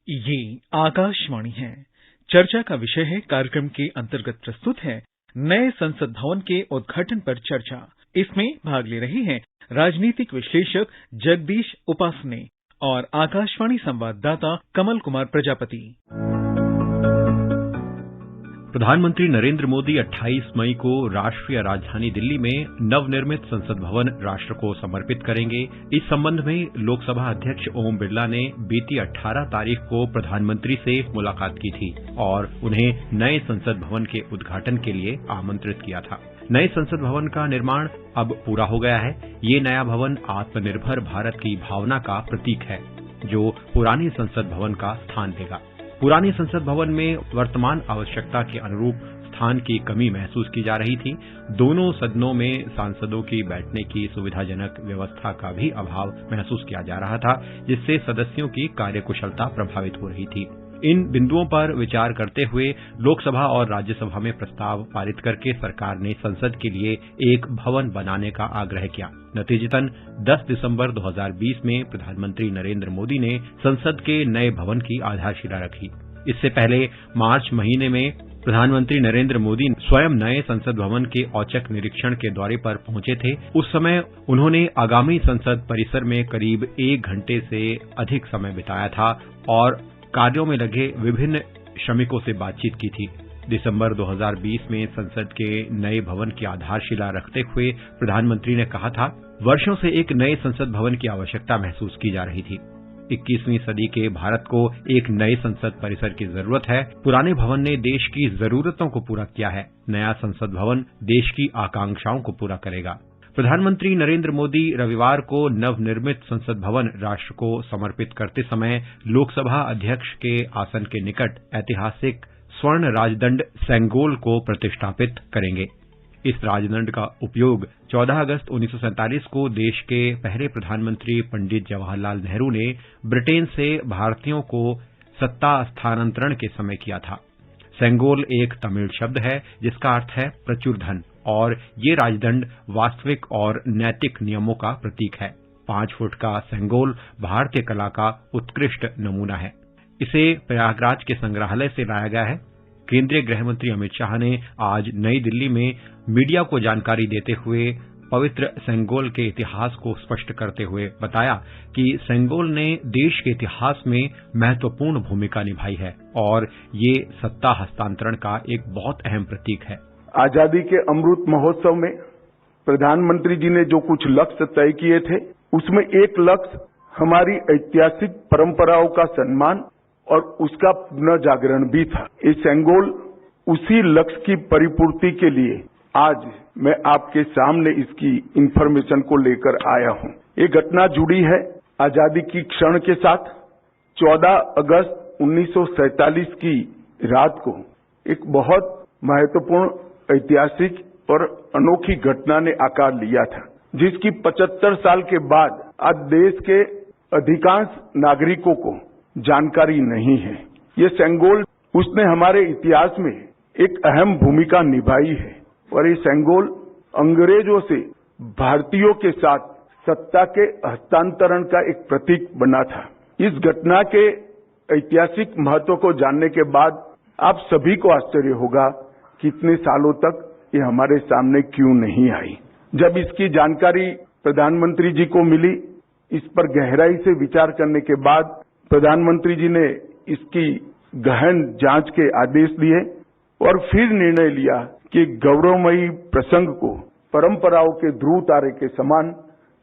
ये आकाशवाणी है। चर्चा का विषय है, कार्यक्रम के अंतर्गत प्रस्तुत है नए संसद भवन के उद्घाटन पर चर्चा। इसमें भाग ले रहे हैं राजनीतिक विश्लेषक जगदीश उपासने और आकाशवाणी संवाददाता कमल कुमार प्रजापति। प्रधानमंत्री नरेंद्र मोदी 28 मई को राष्ट्रीय राजधानी दिल्ली में नवनिर्मित संसद भवन राष्ट्र को समर्पित करेंगे। इस संबंध में लोकसभा अध्यक्ष ओम बिरला ने बीती 18 तारीख को प्रधानमंत्री से मुलाकात की थी और उन्हें नए संसद भवन के उद्घाटन के लिए आमंत्रित किया था। नए संसद भवन का निर्माण अब पूरा हो गया है। ये नया भवन आत्मनिर्भर भारत की भावना का प्रतीक है, जो पुराने संसद भवन का स्थान लेगा। पुराने संसद भवन में वर्तमान आवश्यकता के अनुरूप स्थान की कमी महसूस की जा रही थी। दोनों सदनों में सांसदों की बैठने की सुविधाजनक व्यवस्था का भी अभाव महसूस किया जा रहा था, जिससे सदस्यों की कार्यकुशलता प्रभावित हो रही थी। इन बिंदुओं पर विचार करते हुए लोकसभा और राज्यसभा में प्रस्ताव पारित करके सरकार ने संसद के लिए एक भवन बनाने का आग्रह किया। नतीजतन 10 दिसंबर 2020 में प्रधानमंत्री नरेंद्र मोदी ने संसद के नए भवन की आधारशिला रखी। इससे पहले मार्च महीने में प्रधानमंत्री नरेंद्र मोदी स्वयं नए संसद भवन के औचक निरीक्षण के दौरे पर पहुंचे थे। उस समय उन्होंने आगामी संसद परिसर में करीब 1 घंटे से अधिक समय बिताया था और कार्यों में लगे विभिन्न श्रमिकों से बातचीत की थी। दिसंबर 2020 में संसद के नए भवन की आधारशिला रखते हुए प्रधानमंत्री ने कहा था, वर्षों से एक नए संसद भवन की आवश्यकता महसूस की जा रही थी। 21वीं सदी के भारत को एक नए संसद परिसर की जरूरत है। पुराने भवन ने देश की जरूरतों को पूरा किया है। नया संसद भवन देश की आकांक्षाओं को पूरा करेगा। प्रधानमंत्री नरेंद्र मोदी रविवार को नवनिर्मित संसद भवन राष्ट्र को समर्पित करते समय लोकसभा अध्यक्ष के आसन के निकट ऐतिहासिक स्वर्ण राजदंड सेंगोल को प्रतिष्ठापित करेंगे। इस राजदंड का उपयोग 14 अगस्त 1947 को देश के पहले प्रधानमंत्री पंडित जवाहरलाल नेहरू ने ब्रिटेन से भारतीयों को सत्ता स्थानांतरण के समय किया था। सेंगोल एक तमिल शब्द है जिसका अर्थ है प्रचुर धन, और ये राजदंड वास्तविक और नैतिक नियमों का प्रतीक है। 5 फुट का सेंगोल भारतीय कला का उत्कृष्ट नमूना है। इसे प्रयागराज के संग्रहालय से लाया गया है। केंद्रीय गृह मंत्री अमित शाह ने आज नई दिल्ली में मीडिया को जानकारी देते हुए पवित्र सेंगोल के इतिहास को स्पष्ट करते हुए बताया कि सेंगोल ने देश के इतिहास में महत्वपूर्ण भूमिका निभाई है और ये सत्ता हस्तांतरण का एक बहुत अहम प्रतीक है। आजादी के अमृत महोत्सव में प्रधानमंत्री जी ने जो कुछ लक्ष्य तय किए थे, उसमें एक लक्ष्य हमारी ऐतिहासिक परंपराओं का सम्मान और उसका पुनः जागरण भी था। ये सेंगोल उसी लक्ष्य की परिपूर्ति के लिए आज मैं आपके सामने इसकी इंफॉर्मेशन को लेकर आया हूं। ये घटना जुड़ी है आजादी की क्षण के साथ। 14 अगस्त 1947 की रात को एक बहुत महत्वपूर्ण ऐतिहासिक और अनोखी घटना ने आकार लिया था, जिसकी 75 साल के बाद आज देश के अधिकांश नागरिकों को जानकारी नहीं है। ये सेंगोल उसने हमारे इतिहास में एक अहम भूमिका निभाई है और ये सेंगोल अंग्रेजों से भारतीयों के साथ सत्ता के हस्तांतरण का एक प्रतीक बना था। इस घटना के ऐतिहासिक महत्व को जानने के बाद आप सभी को आश्चर्य होगा कि इतने सालों तक ये हमारे सामने क्यों नहीं आई। जब इसकी जानकारी प्रधानमंत्री जी को मिली, इस पर गहराई से विचार करने के बाद प्रधानमंत्री जी ने इसकी गहन जांच के आदेश दिए और फिर निर्णय लिया कि गौरवमयी प्रसंग को परंपराओं के ध्रुव तारे के समान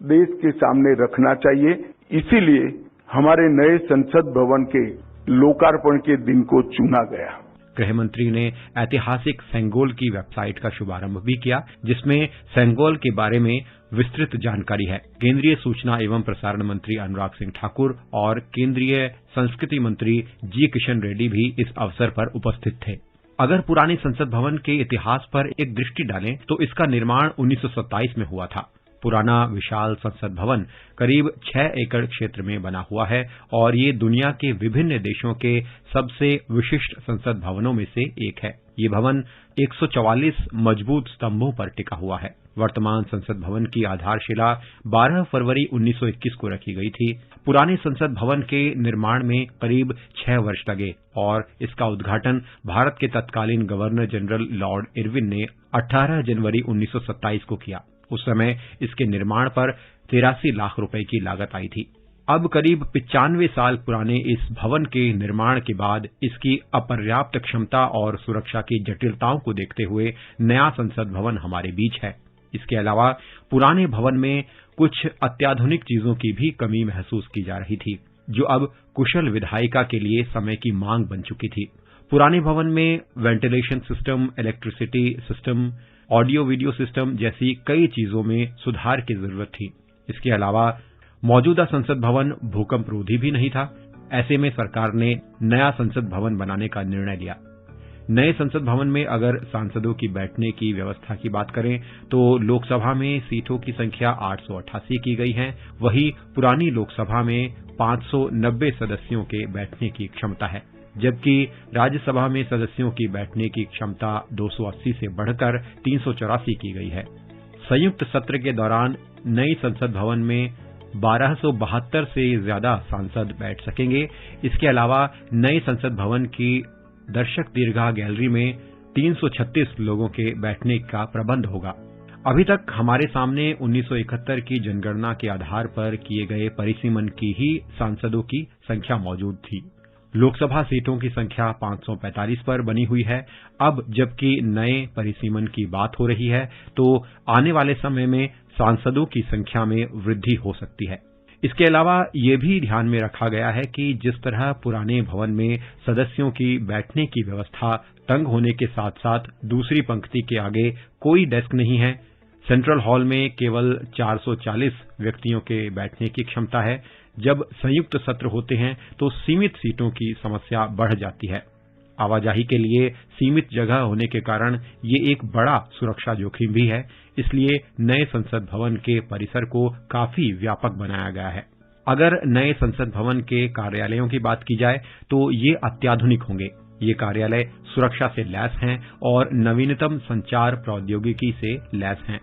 देश के सामने रखना चाहिए। इसीलिए हमारे नए संसद भवन के लोकार्पण के दिन को चुना गया। गृह मंत्री ने ऐतिहासिक सेंगोल की वेबसाइट का शुभारंभ भी किया, जिसमें सेंगोल के बारे में विस्तृत जानकारी है। केंद्रीय सूचना एवं प्रसारण मंत्री अनुराग सिंह ठाकुर और केंद्रीय संस्कृति मंत्री जी किशन रेड्डी भी इस अवसर पर उपस्थित थे। अगर पुराने संसद भवन के इतिहास पर एक दृष्टि डालें तो इसका निर्माण 1927 में हुआ था। पुराना विशाल संसद भवन करीब 6 एकड़ क्षेत्र में बना हुआ है और ये दुनिया के विभिन्न देशों के सबसे विशिष्ट संसद भवनों में से एक है। ये भवन 144 मजबूत स्तंभों पर टिका हुआ है। वर्तमान संसद भवन की आधारशिला 12 फरवरी 1921 को रखी गई थी। पुराने संसद भवन के निर्माण में करीब 6 वर्ष लगे और इसका उद्घाटन भारत के तत्कालीन गवर्नर जनरल लॉर्ड इरविन ने 18 जनवरी 1927 को किया। उस समय इसके निर्माण पर 83 लाख रुपए की लागत आई थी। अब करीब 95 साल पुराने इस भवन के निर्माण के बाद इसकी अपर्याप्त क्षमता और सुरक्षा की जटिलताओं को देखते हुए नया संसद भवन हमारे बीच है। इसके अलावा पुराने भवन में कुछ अत्याधुनिक चीजों की भी कमी महसूस की जा रही थी, जो अब कुशल विधायिका के लिए समय की मांग बन चुकी थी। पुराने भवन में ventilation system, electricity system, audio video system जैसी कई चीजों में सुधार की जरूरत थी। इसके अलावा मौजूदा संसद भवन भूकंप रोधी भी नहीं था। ऐसे में सरकार ने नया संसद भवन बनाने का निर्णय लिया। नए संसद भवन में अगर सांसदों की बैठने की व्यवस्था की बात करें तो लोकसभा में सीटों की संख्या 888 की गई है, वहीं पुरानी लोकसभा में 590 सदस्यों के बैठने की क्षमता है, जबकि राज्यसभा में सदस्यों की बैठने की क्षमता 280 से बढ़कर 384 की गई है। संयुक्त सत्र के दौरान नई संसद भवन में 1272 से ज्यादा सांसद बैठ सकेंगे। इसके अलावा नए संसद भवन की दर्शक दीर्घा गैलरी में 336 लोगों के बैठने का प्रबंध होगा। अभी तक हमारे सामने 1971 की जनगणना के आधार पर किए गए परिसीमन की ही सांसदों की संख्या मौजूद थी। लोकसभा सीटों की संख्या 545 पर बनी हुई है। अब जबकि नए परिसीमन की बात हो रही है तो आने वाले समय में सांसदों की संख्या में वृद्धि हो सकती है। इसके अलावा ये भी ध्यान में रखा गया है कि जिस तरह पुराने भवन में सदस्यों की बैठने की व्यवस्था तंग होने के साथ साथ दूसरी पंक्ति के आगे कोई डेस्क नहीं है, सेंट्रल हॉल में केवल 440 व्यक्तियों के बैठने की क्षमता है। जब संयुक्त सत्र होते हैं तो सीमित सीटों की समस्या बढ़ जाती है। आवाजाही के लिए सीमित जगह होने के कारण ये एक बड़ा सुरक्षा जोखिम भी है। इसलिए नए संसद भवन के परिसर को काफी व्यापक बनाया गया है। अगर नए संसद भवन के कार्यालयों की बात की जाए तो ये अत्याधुनिक होंगे। ये कार्यालय सुरक्षा से लैस हैं और नवीनतम संचार प्रौद्योगिकी से लैस हैं।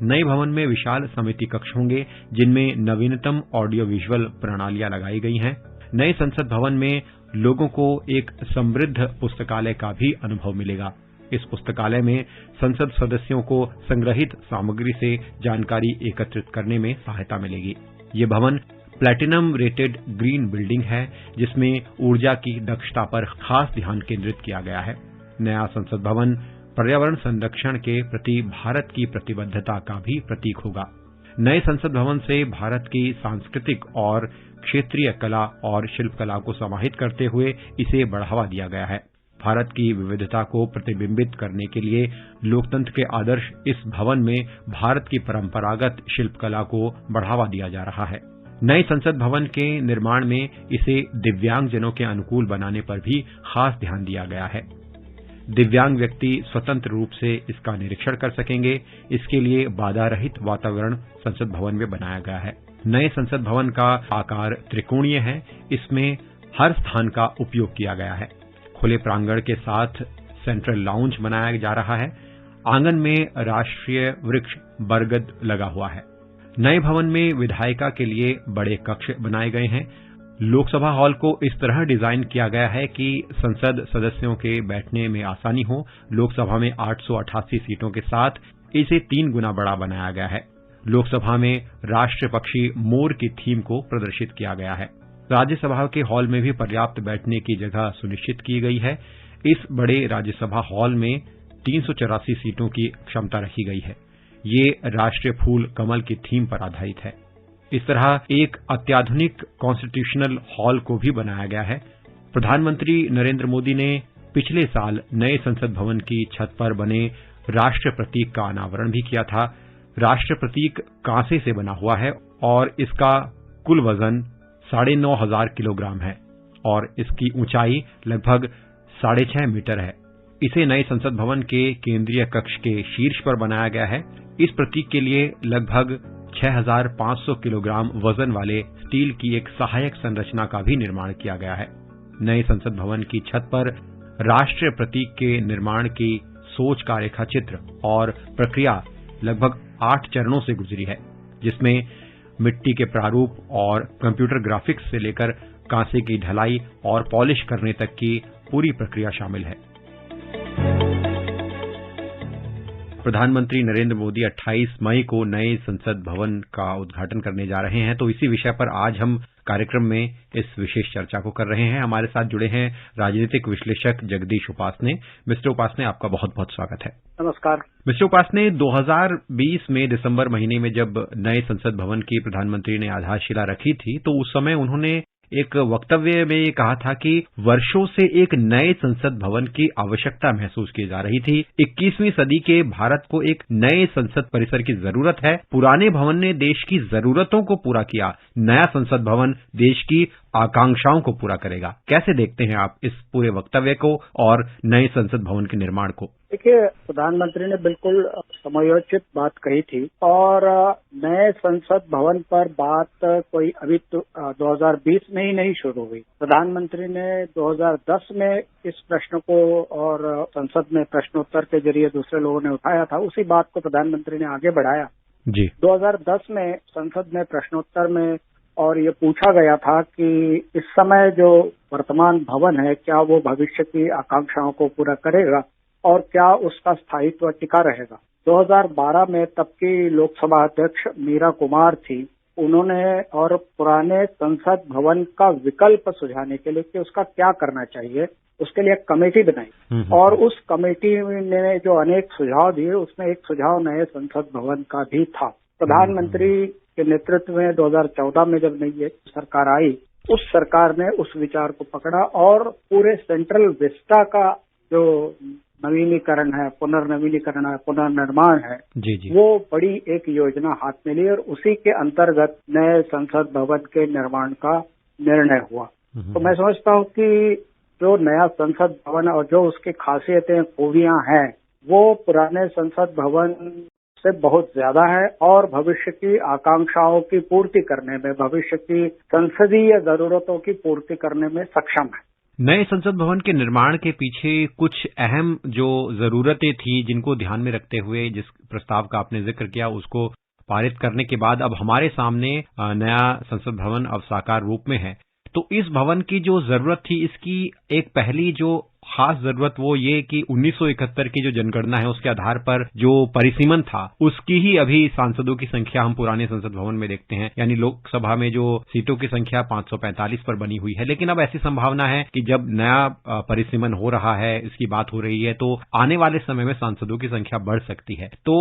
नए भवन में विशाल समिति कक्ष होंगे जिनमें नवीनतम ऑडियो विजुअल प्रणालियां लगाई गई हैं। नए संसद भवन में लोगों को एक समृद्ध पुस्तकालय का भी अनुभव मिलेगा। इस पुस्तकालय में संसद सदस्यों को संग्रहित सामग्री से जानकारी एकत्रित करने में सहायता मिलेगी। ये भवन प्लैटिनम रेटेड ग्रीन बिल्डिंग है जिसमें ऊर्जा की दक्षता पर खास ध्यान केंद्रित किया गया है। नया संसद भवन पर्यावरण संरक्षण के प्रति भारत की प्रतिबद्धता का भी प्रतीक होगा। नए संसद भवन से भारत की सांस्कृतिक और क्षेत्रीय कला और शिल्पकला को समाहित करते हुए इसे बढ़ावा दिया गया है। भारत की विविधता को प्रतिबिंबित करने के लिए लोकतंत्र के आदर्श इस भवन में भारत की परंपरागत शिल्पकला को बढ़ावा दिया जा रहा है। नए संसद भवन के निर्माण में इसे दिव्यांगजनों के अनुकूल बनाने पर भी खास ध्यान दिया गया है। दिव्यांग व्यक्ति स्वतंत्र रूप से इसका निरीक्षण कर सकेंगे। इसके लिए बाधा रहित वातावरण संसद भवन में बनाया गया है। नए संसद भवन का आकार त्रिकोणीय है। इसमें हर स्थान का उपयोग किया गया है। खुले प्रांगण के साथ सेंट्रल लाउंज बनाया जा रहा है। आंगन में राष्ट्रीय वृक्ष बरगद लगा हुआ है। नए भवन में विधायिका के लिए बड़े कक्ष बनाए गए हैं। लोकसभा हॉल को इस तरह डिजाइन किया गया है कि संसद सदस्यों के बैठने में आसानी हो। लोकसभा में 888 सीटों के साथ इसे 3 गुना बड़ा बनाया गया है। लोकसभा में राष्ट्रीय पक्षी मोर की थीम को प्रदर्शित किया गया है। राज्यसभा के हॉल में भी पर्याप्त बैठने की जगह सुनिश्चित की गई है। इस बड़े राज्यसभा हॉल में 384 सीटों की क्षमता रखी गई है। ये राष्ट्रीय फूल कमल की थीम पर आधारित है। इस तरह एक अत्याधुनिक कॉन्स्टिट्यूशनल हॉल को भी बनाया गया है। प्रधानमंत्री नरेंद्र मोदी ने पिछले साल नए संसद भवन की छत पर बने राष्ट्र प्रतीक का अनावरण भी किया था। राष्ट्र प्रतीक कांसे से बना हुआ है और इसका कुल वजन 9,500 किलोग्राम है और इसकी ऊंचाई लगभग 6.5 मीटर है। इसे नए संसद भवन के केंद्रीय कक्ष के शीर्ष पर बनाया गया है। इस प्रतीक के लिए लगभग 6,500 किलोग्राम वजन वाले स्टील की एक सहायक संरचना का भी निर्माण किया गया है। नए संसद भवन की छत पर राष्ट्रीय प्रतीक के निर्माण की सोच का रेखाचित्र और प्रक्रिया लगभग 8 चरणों से गुजरी है, जिसमें मिट्टी के प्रारूप और कंप्यूटर ग्राफिक्स से लेकर कांसे की ढलाई और पॉलिश करने तक की पूरी प्रक्रिया शामिल है। प्रधानमंत्री नरेंद्र मोदी 28 मई को नए संसद भवन का उद्घाटन करने जा रहे हैं, तो इसी विषय पर आज हम कार्यक्रम में इस विशेष चर्चा को कर रहे हैं। हमारे साथ जुड़े हैं राजनीतिक विश्लेषक जगदीश उपासने। मिस्टर उपासने, आपका बहुत बहुत स्वागत है। नमस्कार। मिस्टर उपासने, 2020 में दिसंबर महीने में जब नए संसद भवन की प्रधानमंत्री ने आधारशिला रखी थी, तो उस समय उन्होंने एक वक्तव्य में ये कहा था कि वर्षों से एक नए संसद भवन की आवश्यकता महसूस की जा रही थी। 21वीं सदी के भारत को एक नए संसद परिसर की जरूरत है। पुराने भवन ने देश की जरूरतों को पूरा किया, नया संसद भवन देश की आकांक्षाओं को पूरा करेगा। कैसे देखते हैं आप इस पूरे वक्तव्य को और नए संसद भवन के निर्माण को? देखिए, प्रधानमंत्री ने बिल्कुल समयोचित बात कही थी और नए संसद भवन पर बात कोई अभी 2020 में ही नहीं शुरू हुई। प्रधानमंत्री ने 2010 में इस प्रश्न को और संसद में प्रश्नोत्तर के जरिए दूसरे लोगों ने उठाया था, उसी बात को प्रधानमंत्री ने आगे बढ़ाया जी। 2010 में संसद में प्रश्नोत्तर में और ये पूछा गया था कि इस समय जो वर्तमान भवन है, क्या वो भविष्य की आकांक्षाओं को पूरा करेगा और क्या उसका स्थायित्व टिका रहेगा। 2012 में तब की लोकसभा अध्यक्ष मीरा कुमार थी, उन्होंने और पुराने संसद भवन का विकल्प सुझाने के लिए कि उसका क्या करना चाहिए, उसके लिए एक कमेटी बनाई और उस कमेटी ने जो अनेक सुझाव दिए, उसमें एक सुझाव नए संसद भवन का भी था। प्रधानमंत्री के नेतृत्व में 2014 में जब नई सरकार आई, उस सरकार ने उस विचार को पकड़ा और पूरे सेंट्रल विस्टा का जो नवीनीकरण है, पुनर्नवीनीकरण है, पुनर्निर्माण है, वो बड़ी एक योजना हाथ में ली और उसी के अंतर्गत नए संसद भवन के निर्माण का निर्णय हुआ। तो मैं समझता हूँ कि जो नया संसद भवन और जो उसकी खासियतें, खूबियां हैं, वो पुराने संसद भवन से बहुत ज्यादा है और भविष्य की आकांक्षाओं की पूर्ति करने में, भविष्य की संसदीय जरूरतों की पूर्ति करने में सक्षम है। नए संसद भवन के निर्माण के पीछे कुछ अहम जो जरूरतें थी, जिनको ध्यान में रखते हुए जिस प्रस्ताव का आपने जिक्र किया, उसको पारित करने के बाद अब हमारे सामने नया संसद भवन अब साकार रूप में है। तो इस भवन की जो जरूरत थी, इसकी एक पहली जो खास जरूरत वो ये कि 1971 की जो जनगणना है, उसके आधार पर जो परिसीमन था, उसकी ही अभी सांसदों की संख्या हम पुराने संसद भवन में देखते हैं। यानी लोकसभा में जो सीटों की संख्या 545 पर बनी हुई है। लेकिन अब ऐसी संभावना है कि जब नया परिसीमन हो रहा है, इसकी बात हो रही है, तो आने वाले समय में सांसदों की संख्या बढ़ सकती है। तो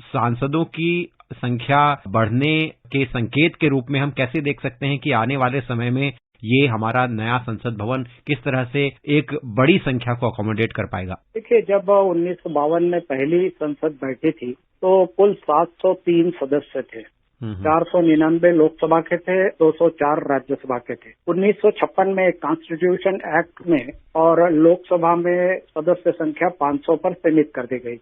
सांसदों की संख्या बढ़ने के संकेत के रूप में हम कैसे देख सकते हैं कि आने वाले समय में ये हमारा नया संसद भवन किस तरह से एक बड़ी संख्या को अकोमोडेट कर पाएगा? देखिए, जब 1952 में पहली संसद बैठी थी तो कुल 703 सदस्य थे। 499 लोकसभा के थे, 204 राज्यसभा के थे। 1956 में कॉन्स्टिट्यूशन एक्ट में और लोकसभा में सदस्य संख्या 500 पर सीमित कर दी गई।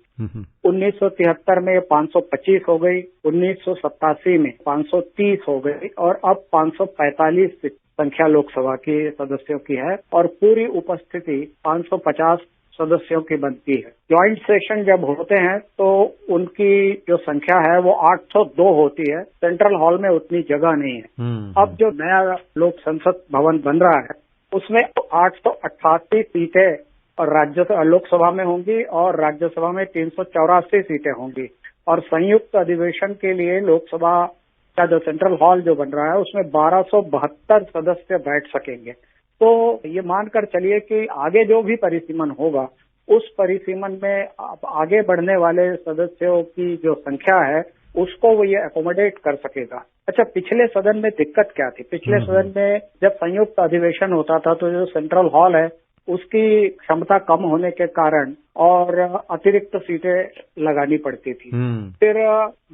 1973 में 525 हो गई, 1987 में 530 हो गई और अब 545 संख्या लोकसभा के सदस्यों की है और पूरी उपस्थिति 550 सदस्यों की बनती है। ज्वाइंट सेशन जब होते हैं तो उनकी जो संख्या है वो 802 होती है। सेंट्रल हॉल में उतनी जगह नहीं है। अब जो नया लोक संसद भवन बन रहा है उसमें 888 सीटें और लोकसभा में होंगी और राज्यसभा में 384 सीटें होंगी और संयुक्त अधिवेशन के लिए लोकसभा का जो सेंट्रल हॉल जो बन रहा है उसमें 1272 सदस्य बैठ सकेंगे। तो ये मानकर चलिए कि आगे जो भी परिसीमन होगा उस परिसीमन में आगे बढ़ने वाले सदस्यों की जो संख्या है उसको वो ये अकोमोडेट कर सकेगा। अच्छा, पिछले सदन में दिक्कत क्या थी? पिछले सदन में जब संयुक्त अधिवेशन होता था तो जो सेंट्रल हॉल है उसकी क्षमता कम होने के कारण और अतिरिक्त सीटें लगानी पड़ती थी। फिर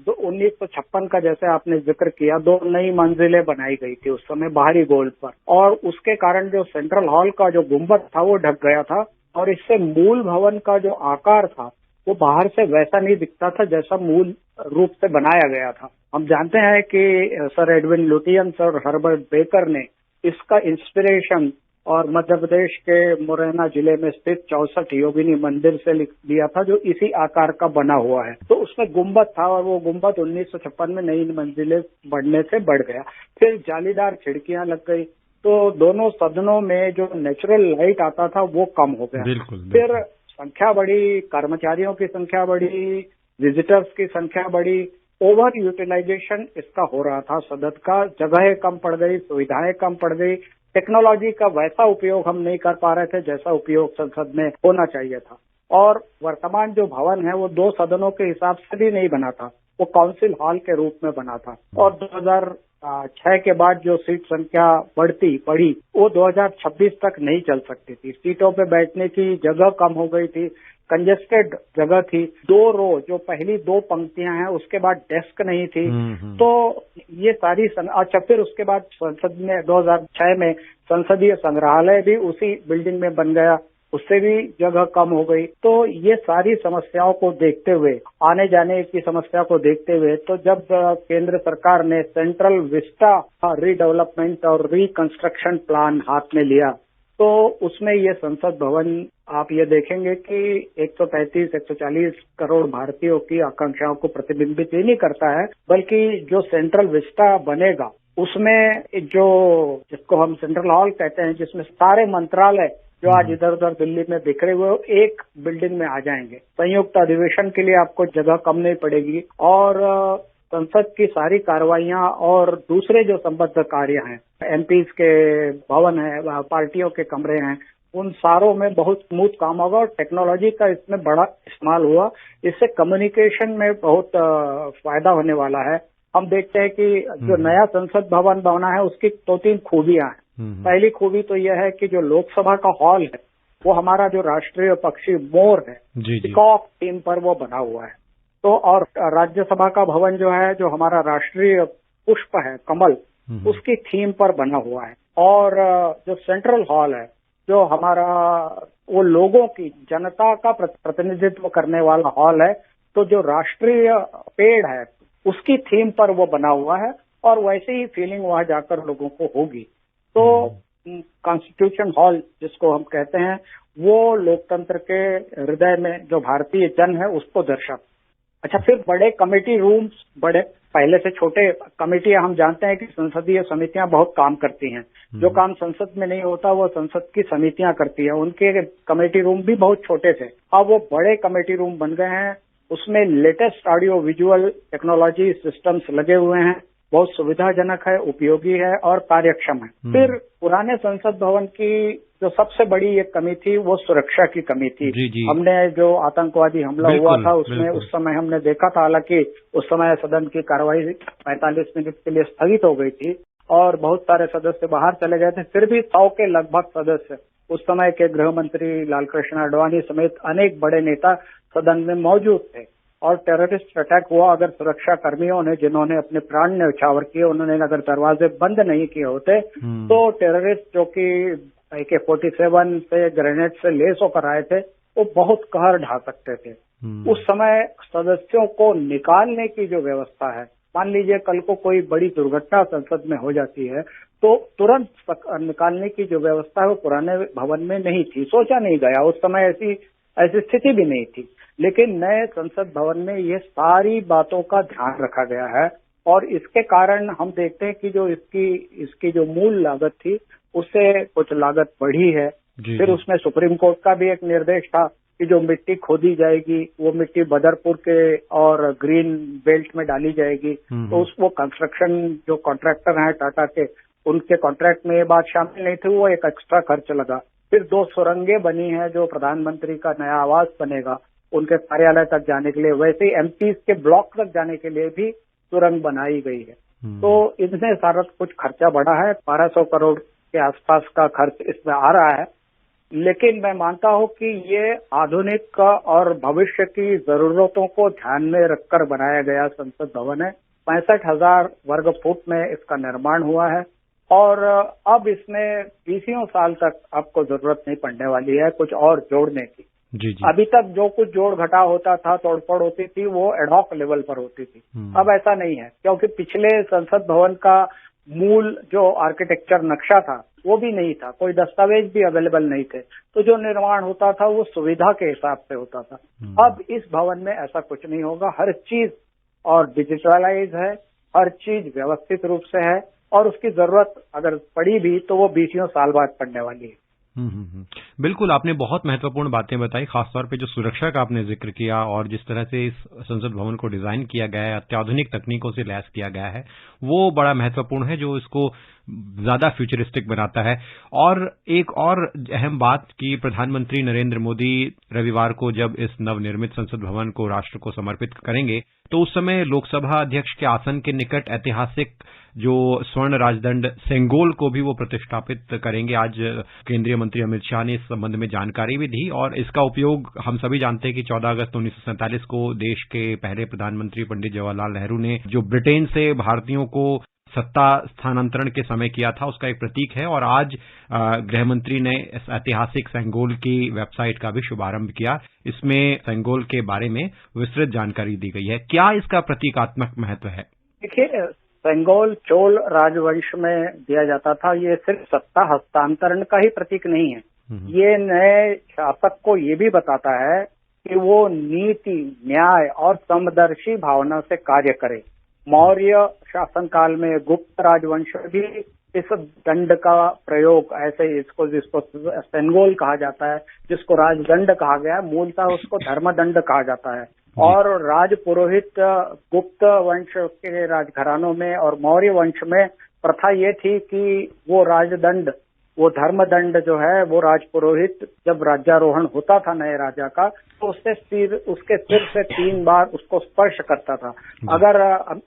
1956 का जैसे आपने जिक्र किया, 2 नई मंजिलें बनाई गई थी उस समय बाहरी गोल्ड पर और उसके कारण जो सेंट्रल हॉल का जो गुंबद था वो ढक गया था और इससे मूल भवन का जो आकार था वो बाहर से वैसा नहीं दिखता था जैसा मूल रूप से बनाया गया था। हम जानते हैं कि सर एडविन लुटियंस और हर्बर्ट बेकर ने इसका इंस्पिरेशन और मध्य प्रदेश के मुरैना जिले में स्थित 64 योगिनी मंदिर से लिख दिया था, जो इसी आकार का बना हुआ है। तो उसमें गुम्बद था और वो गुम्बद 1956 में नई मंजिलें बढ़ने से बढ़ गया। फिर जालीदार खिड़कियां लग गई, तो दोनों सदनों में जो नेचुरल लाइट आता था वो कम हो गया। बिल्कुल। फिर संख्या बढ़ी, कर्मचारियों की संख्या बढ़ी, विजिटर्स की संख्या बढ़ी, ओवर यूटिलाइजेशन इसका हो रहा था सदन का, जगहें कम पड़ गई, सुविधाएं कम पड़ गई, टेक्नोलॉजी का वैसा उपयोग हम नहीं कर पा रहे थे जैसा उपयोग संसद में होना चाहिए था। और वर्तमान जो भवन है वो 2 सदनों के हिसाब से भी नहीं बना था, वो काउंसिल हॉल के रूप में बना था। और 2006 के बाद जो सीट संख्या बढ़ी वो 2026 तक नहीं चल सकती थी। सीटों पे बैठने की जगह कम हो गई थी, कंजेस्टेड जगह थी, 2 रो जो पहली 2 पंक्तियां हैं उसके बाद डेस्क नहीं थी। तो ये सारी अच्छा, फिर उसके बाद संसद में 2006 में संसदीय संग्रहालय भी उसी बिल्डिंग में बन गया, उससे भी जगह कम हो गई। तो ये सारी समस्याओं को देखते हुए, आने जाने की समस्या को देखते हुए, तो जब केंद्र सरकार ने सेंट्रल विस्टा रीडेवलपमेंट और रिकंस्ट्रक्शन प्लान हाथ में लिया, तो उसमें ये संसद भवन आप ये देखेंगे कि 135-140 करोड़ भारतीयों की आकांक्षाओं को प्रतिबिंबित ही नहीं करता है, बल्कि जो सेंट्रल विस्टा बनेगा उसमें जो जिसको हम सेंट्रल हॉल कहते हैं, जिसमें सारे मंत्रालय जो आज इधर उधर दिल्ली में बिखरे हुए एक बिल्डिंग में आ जाएंगे। संयुक्त अधिवेशन के लिए आपको जगह कम नहीं पड़ेगी और संसद की सारी कार्रवाइयां और दूसरे जो संबद्ध कार्य हैं, एमपीज के भवन है, पार्टियों के कमरे हैं, उन सारों में बहुत स्मूथ काम होगा और टेक्नोलॉजी का इसमें बड़ा इस्तेमाल हुआ। इससे कम्युनिकेशन में बहुत फायदा होने वाला है। हम देखते हैं कि जो नया संसद भवन बना है उसकी 2-3 खूबियां हैं। पहली खूबी तो यह है कि जो लोकसभा का हॉल है वो हमारा जो राष्ट्रीय पक्षी मोर है, पीकॉक थीम पर वो बना हुआ है। तो और राज्यसभा का भवन जो है, जो हमारा राष्ट्रीय पुष्प है कमल, उसकी थीम पर बना हुआ है। और जो सेंट्रल हॉल है, जो हमारा वो लोगों की, जनता का प्रतिनिधित्व करने वाला हॉल है, तो जो राष्ट्रीय पेड़ है उसकी थीम पर वो बना हुआ है और वैसे ही फीलिंग वहां जाकर लोगों को होगी। तो कॉन्स्टिट्यूशन हॉल जिसको हम कहते हैं, वो लोकतंत्र के हृदय में जो भारतीय जन है उसको दर्शाता। अच्छा, फिर बड़े कमेटी रूम्स, बड़े पहले से छोटे कमेटियां, हम जानते हैं कि संसदीय समितियां बहुत काम करती हैं। जो काम संसद में नहीं होता वो संसद की समितियां करती है। उनके कमेटी रूम भी बहुत छोटे थे, अब वो बड़े कमेटी रूम बन गए हैं। उसमें latest audio visual technology systems लगे हुए हैं, बहुत सुविधाजनक है, उपयोगी है और कार्यक्षम है। फिर पुराने संसद भवन की जो सबसे बड़ी एक कमी थी वो सुरक्षा की कमी थी। हमने जो आतंकवादी हमला हुआ था उसमें उस समय हमने देखा था, हालांकि उस समय सदन की कार्रवाई 45 मिनट के लिए स्थगित हो गई थी और बहुत सारे सदस्य बाहर चले गए थे, फिर भी 100 के लगभग सदस्य, उस समय के गृह मंत्री लालकृष्ण आडवाणी समेत अनेक बड़े नेता सदन में मौजूद थे। और टेररिस्ट अटैक हुआ, अगर सुरक्षा कर्मियों ने, जिन्होंने अपने प्राण न्यौछावर किए, उन्होंने अगर दरवाजे बंद नहीं किए होते तो टेररिस्ट जो कि AK-47 से ग्रेनेड से लेस होकर आए थे वो बहुत कहर ढा सकते थे। उस समय सदस्यों को निकालने की जो व्यवस्था है, मान लीजिए कल को कोई बड़ी दुर्घटना संसद में हो जाती है तो तुरंत निकालने की जो व्यवस्था है वो पुराने भवन में नहीं थी, सोचा नहीं गया। उस समय ऐसी स्थिति भी नहीं थी, लेकिन नए संसद भवन में ये सारी बातों का ध्यान रखा गया है और इसके कारण हम देखते हैं कि जो इसकी जो मूल लागत थी उससे कुछ लागत बढ़ी है। फिर उसमें सुप्रीम कोर्ट का भी एक निर्देश था कि जो मिट्टी खोदी जाएगी वो मिट्टी बदरपुर के और ग्रीन बेल्ट में डाली जाएगी, तो वो कंस्ट्रक्शन जो कॉन्ट्रैक्टर हैं टाटा के, उनके कॉन्ट्रैक्ट में ये बात शामिल नहीं थी, वो एक एक्स्ट्रा खर्च लगा। फिर 2 सुरंगें बनी हैं, जो प्रधानमंत्री का नया आवास बनेगा उनके कार्यालय तक जाने के लिए, वैसे ही एमपीज के ब्लॉक तक जाने के लिए भी सुरंग बनाई गई है। तो इसमें सारा कुछ खर्चा बढ़ा है, 1200 करोड़ के आसपास का खर्च इसमें आ रहा है। लेकिन मैं मानता हूं कि ये आधुनिक और भविष्य की जरूरतों को ध्यान में रखकर बनाया गया संसद भवन है। 65,000 वर्ग फुट में इसका निर्माण हुआ है और अब इसमें 20 साल तक आपको जरूरत नहीं पड़ने वाली है कुछ और जोड़ने की। अभी तक जो कुछ जोड़ घटा होता था, तोड़फोड़ होती थी, वो एडहॉक लेवल पर होती थी। अब ऐसा नहीं है, क्योंकि पिछले संसद भवन का मूल जो आर्किटेक्चर नक्शा था वो भी नहीं था, कोई दस्तावेज भी अवेलेबल नहीं थे। तो जो निर्माण होता था वो सुविधा के हिसाब से होता था। अब इस भवन में ऐसा कुछ नहीं होगा, हर चीज और डिजिटलाइज है, हर चीज व्यवस्थित रूप से है, और उसकी जरूरत अगर पड़ी भी तो वो 20 साल बाद पड़ने वाली है। बिल्कुल, आपने बहुत महत्वपूर्ण बातें बताई, खासतौर पे जो सुरक्षा का आपने जिक्र किया और जिस तरह से इस संसद भवन को डिजाइन किया गया है, अत्याधुनिक तकनीकों से लैस किया गया है, वो बड़ा महत्वपूर्ण है, जो इसको ज्यादा फ्यूचरिस्टिक बनाता है। और एक और अहम बात कि प्रधानमंत्री नरेंद्र मोदी रविवार को जब इस नवनिर्मित संसद भवन को राष्ट्र को समर्पित करेंगे, तो उस समय लोकसभा अध्यक्ष के आसन के निकट ऐतिहासिक जो स्वर्ण राजदंड सेंगोल को भी वो प्रतिष्ठापित करेंगे। आज केंद्रीय मंत्री अमित शाह ने इस संबंध में जानकारी भी दी, और इसका उपयोग हम सभी जानते हैं कि 14 अगस्त 1947 को देश के पहले प्रधानमंत्री पंडित जवाहरलाल नेहरू ने जो ब्रिटेन से भारतीयों को सत्ता स्थानांतरण के समय किया था, उसका एक प्रतीक है। और आज गृह मंत्री ने इस ऐतिहासिक सेंगोल की वेबसाइट का भी शुभारंभ किया। इसमें सेंगोल के बारे में विस्तृत जानकारी दी गई है। क्या इसका प्रतीकात्मक महत्व है? देखिए, सेंगोल चोल राजवंश में दिया जाता था। ये सिर्फ सत्ता हस्तांतरण का ही प्रतीक नहीं है, ये नए शासक को ये भी बताता है कि वो नीति, न्याय और समदर्शी भावना से कार्य करे। मौर्य शासनकाल में गुप्त राजवंश भी इस दंड का प्रयोग ऐसे जिसको सेंगोल कहा जाता है, जिसको राजदंड कहा गया, मूलतः उसको धर्मदंड कहा जाता है। और राजपुरोहित गुप्त वंश के राजघरानों में और मौर्य वंश में प्रथा ये थी कि वो राजदंड, वो धर्मदंड जो है, वो राजपुरोहित जब राज्यारोहण होता था नए राजा का, तो उसके सिर से 3 बार उसको स्पर्श करता था। अगर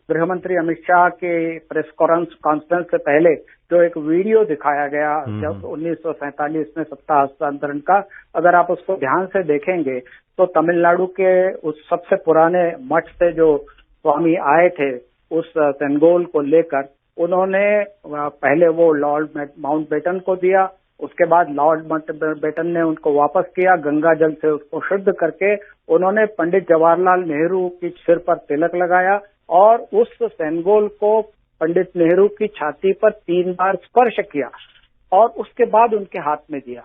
गृहमंत्री अमित शाह के प्रेस कॉन्फ्रेंस से पहले जो एक वीडियो दिखाया गया जब 1947 में सत्ता हस्तांतरण का, अगर आप उसको ध्यान से देखेंगे तो तमिलनाडु के उस सबसे पुराने मठ से जो स्वामी आए थे उस सेंगोल को लेकर, उन्होंने पहले वो लॉर्ड माउंटबेटन को दिया, उसके बाद लॉर्ड माउंटबेटन ने उनको वापस किया, गंगा जल से उसको शुद्ध करके उन्होंने पंडित जवाहरलाल नेहरू की सिर पर तिलक लगाया और उस सेंगोल को पंडित नेहरू की छाती पर 3 बार स्पर्श किया और उसके बाद उनके हाथ में दिया।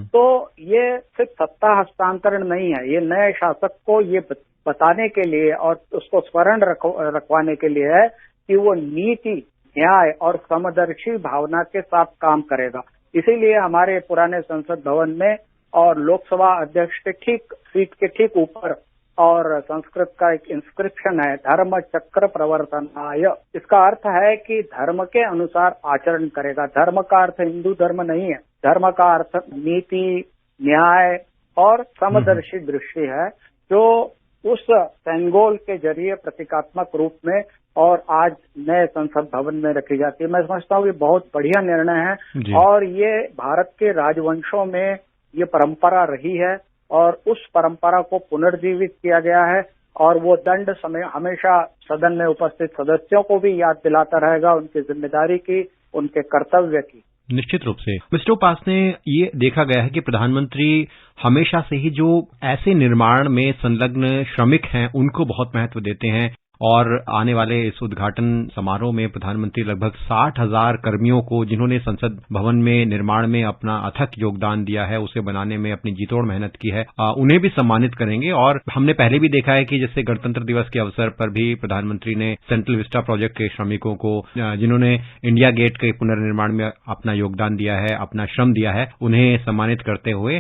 तो ये सिर्फ सत्ता हस्तांतरण नहीं है, ये नए शासक को ये बताने के लिए और उसको स्मरण रखवाने के लिए है कि वो नीति, न्याय और समदर्शी भावना के साथ काम करेगा। इसीलिए हमारे पुराने संसद भवन में और लोकसभा अध्यक्ष के ठीक सीट के ठीक ऊपर और संस्कृत का एक इंस्क्रिप्शन है, धर्म चक्र प्रवर्तनाय। इसका अर्थ है कि धर्म के अनुसार आचरण करेगा। धर्म का अर्थ हिंदू धर्म नहीं है, धर्म का अर्थ नीति, न्याय और समदर्शी दृष्टि है, जो उस सेंगोल के जरिए प्रतीकात्मक रूप में और आज नए संसद भवन में रखी जाती है। मैं समझता हूँ ये बहुत बढ़िया निर्णय है और ये भारत के राजवंशों में ये परंपरा रही है और उस परंपरा को पुनर्जीवित किया गया है और वो दंड समय हमेशा सदन में उपस्थित सदस्यों को भी याद दिलाता रहेगा उनकी जिम्मेदारी की, उनके कर्तव्य की। निश्चित रूप से मिस्टर उपासने, ये देखा गया है कि प्रधानमंत्री हमेशा से ही जो ऐसे निर्माण में संलग्न श्रमिक हैं उनको बहुत महत्व देते हैं और आने वाले इस उद्घाटन समारोह में प्रधानमंत्री लगभग 60,000 कर्मियों को, जिन्होंने संसद भवन में निर्माण में अपना अथक योगदान दिया है, उसे बनाने में अपनी जीतोड़ मेहनत की है, उन्हें भी सम्मानित करेंगे। और हमने पहले भी देखा है कि जैसे गणतंत्र दिवस के अवसर पर भी प्रधानमंत्री ने सेंट्रल विस्टा प्रोजेक्ट के श्रमिकों को, जिन्होंने इंडिया गेट के पुनर्निर्माण में अपना योगदान दिया है, अपना श्रम दिया है, उन्हें सम्मानित करते हुए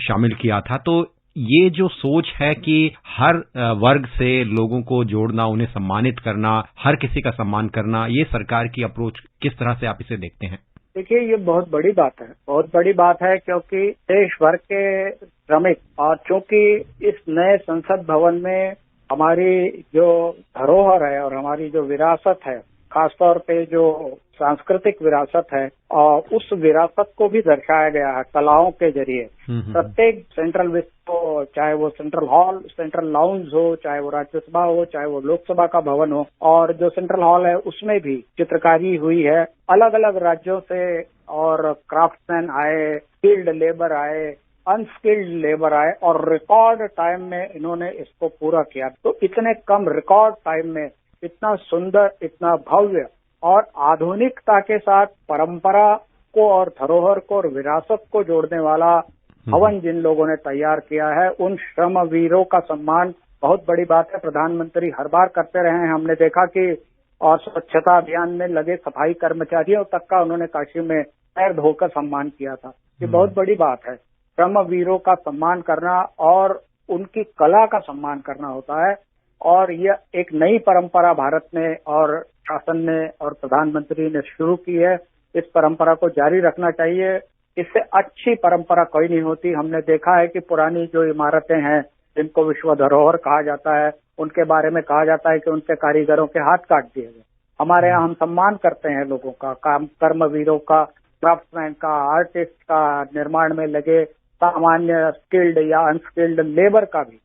शामिल किया था। तो ये जो सोच है कि हर वर्ग से लोगों को जोड़ना, उन्हें सम्मानित करना, हर किसी का सम्मान करना, ये सरकार की अप्रोच किस तरह से आप इसे देखते हैं? देखिए, ये बहुत बड़ी बात है, बहुत बड़ी बात है, क्योंकि देश भर के श्रमिक और चूंकि इस नए संसद भवन में हमारी जो धरोहर है और हमारी जो विरासत है, खासतौर पे जो सांस्कृतिक विरासत है और उस विरासत को भी दर्शाया गया है कलाओं के जरिए। प्रत्येक सेंट्रल विस्टा हो, चाहे वो सेंट्रल हॉल, सेंट्रल लाउंज हो, चाहे वो राज्यसभा हो, चाहे वो लोकसभा का भवन हो, और जो सेंट्रल हॉल है उसमें भी चित्रकारी हुई है। अलग अलग राज्यों से और क्राफ्ट्समैन आए, स्किल्ड लेबर आए, अनस्किल्ड लेबर आए और रिकॉर्ड टाइम में इन्होंने इसको पूरा किया। तो इतने कम रिकॉर्ड टाइम में इतना सुंदर, इतना भव्य और आधुनिकता के साथ परंपरा को और धरोहर को और विरासत को जोड़ने वाला भवन जिन लोगों ने तैयार किया है, उन श्रमवीरों का सम्मान बहुत बड़ी बात है। प्रधानमंत्री हर बार करते रहे हैं। हमने देखा कि और स्वच्छता अभियान में लगे सफाई कर्मचारियों तक का उन्होंने काशी में पैर धोकर सम्मान किया था। ये बहुत बड़ी बात है। श्रमवीरों का सम्मान करना और उनकी कला का सम्मान करना होता है, और यह एक नई परंपरा भारत ने और शासन ने और प्रधानमंत्री ने शुरू की है। इस परंपरा को जारी रखना चाहिए। इससे अच्छी परंपरा कोई नहीं होती। हमने देखा है कि पुरानी जो इमारतें हैं जिनको विश्व धरोहर कहा जाता है, उनके बारे में कहा जाता है कि उनके कारीगरों के हाथ काट दिए गए। हमारे यहाँ हम सम्मान करते हैं लोगों का, कर्मवीरों का, क्राफ्ट्समैन का, आर्टिस्ट का, निर्माण में लगे सामान्य स्किल्ड या अनस्किल्ड लेबर का भी।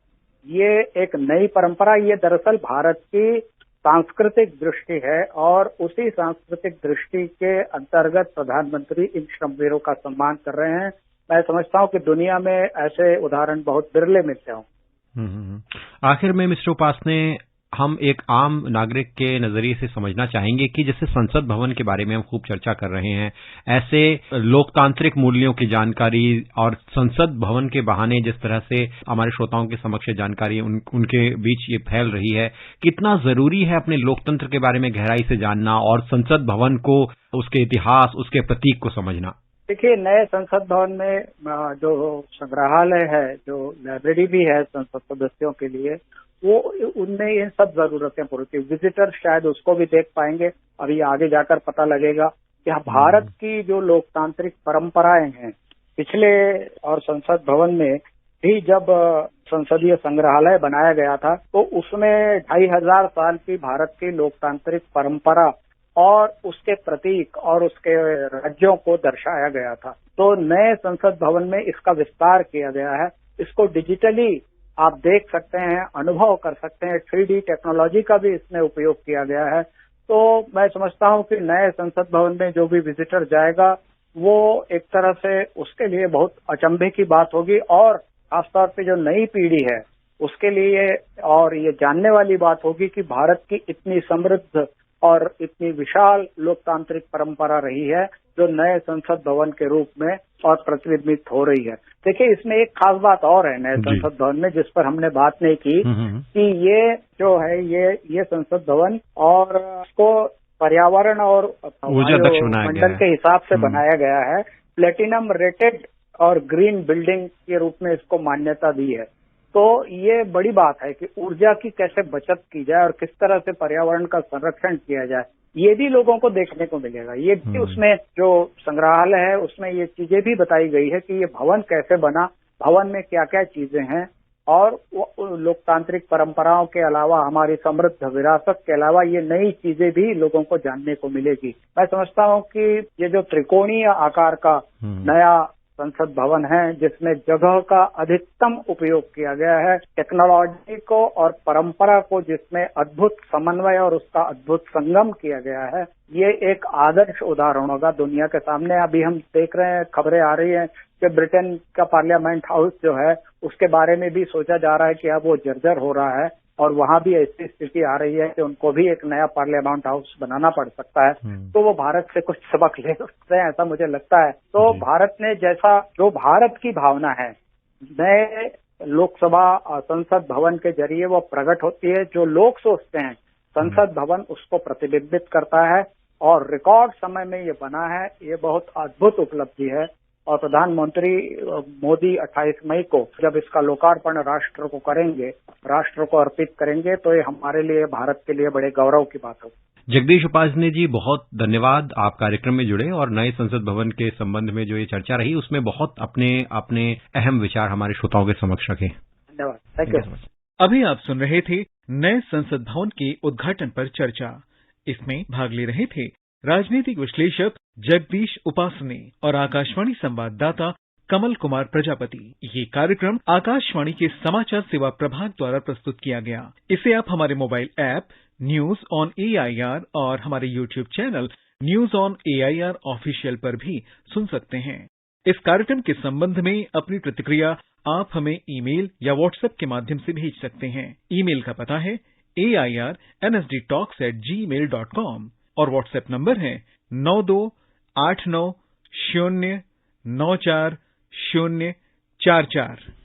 ये एक नई परंपरा, ये दरअसल भारत की सांस्कृतिक दृष्टि है, और उसी सांस्कृतिक दृष्टि के अंतर्गत प्रधानमंत्री इन श्रमवीरों का सम्मान कर रहे हैं। मैं समझता हूँ कि दुनिया में ऐसे उदाहरण बहुत बिरले मिलते हों। आखिर में मिस्टर उपासने, हम एक आम नागरिक के नजरिए से समझना चाहेंगे कि जैसे संसद भवन के बारे में हम खूब चर्चा कर रहे हैं, ऐसे लोकतांत्रिक मूल्यों की जानकारी और संसद भवन के बहाने जिस तरह से हमारे श्रोताओं के समक्ष जानकारी उनके बीच ये फैल रही है, कितना जरूरी है अपने लोकतंत्र के बारे में गहराई से जानना और संसद भवन को, उसके इतिहास, उसके प्रतीक को समझना? देखिए, नए संसद भवन में जो संग्रहालय है, जो लाइब्रेरी भी है संसद सदस्यों के लिए, वो उनमें ये सब जरूरतें पूरी थी। विजिटर शायद उसको भी देख पाएंगे। अभी आगे जाकर पता लगेगा कि भारत की जो लोकतांत्रिक परंपराएं हैं, पिछले और संसद भवन में भी जब संसदीय संग्रहालय बनाया गया था तो उसमें 2500 साल की भारत की लोकतांत्रिक परंपरा और उसके प्रतीक और उसके राज्यों को दर्शाया गया था। तो नए संसद भवन में इसका विस्तार किया गया है। इसको डिजिटली आप देख सकते हैं, अनुभव कर सकते हैं। 3D टेक्नोलॉजी का भी इसमें उपयोग किया गया है। तो मैं समझता हूं कि नए संसद भवन में जो भी विजिटर जाएगा वो एक तरह से उसके लिए बहुत अचंभे की बात होगी, और खासतौर पे जो नई पीढ़ी है उसके लिए और ये जानने वाली बात होगी कि भारत की इतनी समृद्ध और इतनी विशाल लोकतांत्रिक परंपरा रही है जो नए संसद भवन के रूप में और प्रतिबिंबित हो रही है। देखिए, इसमें एक खास बात और है नए संसद भवन में, जिस पर हमने बात नहीं की, कि ये जो है ये संसद भवन और उसको पर्यावरण और वायुमंडल के हिसाब से बनाया गया है। प्लेटिनम रेटेड और ग्रीन बिल्डिंग के रूप में इसको मान्यता दी है। तो ये बड़ी बात है कि ऊर्जा की कैसे बचत की जाए और किस तरह से पर्यावरण का संरक्षण किया जाए, ये भी लोगों को देखने को मिलेगा। ये भी उसमें जो संग्रहालय है उसमें ये चीजें भी बताई गई है कि ये भवन कैसे बना, भवन में क्या क्या चीजें हैं, और लोकतांत्रिक परंपराओं के अलावा, हमारी समृद्ध विरासत के अलावा ये नई चीजें भी लोगों को जानने को मिलेगी। मैं समझता हूँ कि ये जो त्रिकोणीय आकार का नया संसद भवन है, जिसमें जगह का अधिकतम उपयोग किया गया है, टेक्नोलॉजी को और परंपरा को जिसमें अद्भुत समन्वय और उसका अद्भुत संगम किया गया है, ये एक आदर्श उदाहरण होगा दुनिया के सामने। अभी हम देख रहे हैं, खबरें आ रही हैं कि ब्रिटेन का पार्लियामेंट हाउस जो है उसके बारे में भी सोचा जा रहा है कि अब वो जर्जर हो रहा है, और वहां भी ऐसी स्थिति आ रही है कि उनको भी एक नया पार्लियामेंट हाउस बनाना पड़ सकता है। तो वो भारत से कुछ सबक ले सकते हैं, ऐसा मुझे लगता है। तो भारत ने जैसा, जो भारत की भावना है नए लोकसभा संसद भवन के जरिए वो प्रकट होती है। जो लोग सोचते हैं संसद भवन उसको प्रतिबिंबित करता है, और रिकॉर्ड समय में ये बना है। ये बहुत अद्भुत उपलब्धि है, और प्रधानमंत्री मोदी 28 मई को जब इसका लोकार्पण राष्ट्र को करेंगे, राष्ट्र को अर्पित करेंगे, तो ये हमारे लिए, भारत के लिए बड़े गौरव की बात होगी। जगदीश उपासने जी, बहुत धन्यवाद, आप कार्यक्रम में जुड़े और नए संसद भवन के संबंध में जो ये चर्चा रही उसमें बहुत अपने अहम विचार हमारे श्रोताओं के समक्ष रखे। धन्यवाद, थैंक यू। अभी आप सुन रहे थे नए संसद भवन के उद्घाटन पर चर्चा। इसमें भाग ले रहे थे राजनीतिक विश्लेषक जगदीश उपासने और आकाशवाणी संवाददाता कमल कुमार प्रजापति। ये कार्यक्रम आकाशवाणी के समाचार सेवा प्रभाग द्वारा प्रस्तुत किया गया। इसे आप हमारे mobile app news on AIR और हमारे YouTube channel news on AIR official पर भी सुन सकते हैं। इस कार्यक्रम के संबंध में अपनी प्रतिक्रिया आप हमें ईमेल या व्हाट्सएप के माध्यम से भेज सकते हैं। ईमेल का पता है AIRNSDtalks@gmail.com। और व्हाट्सएप नंबर है 9289094044।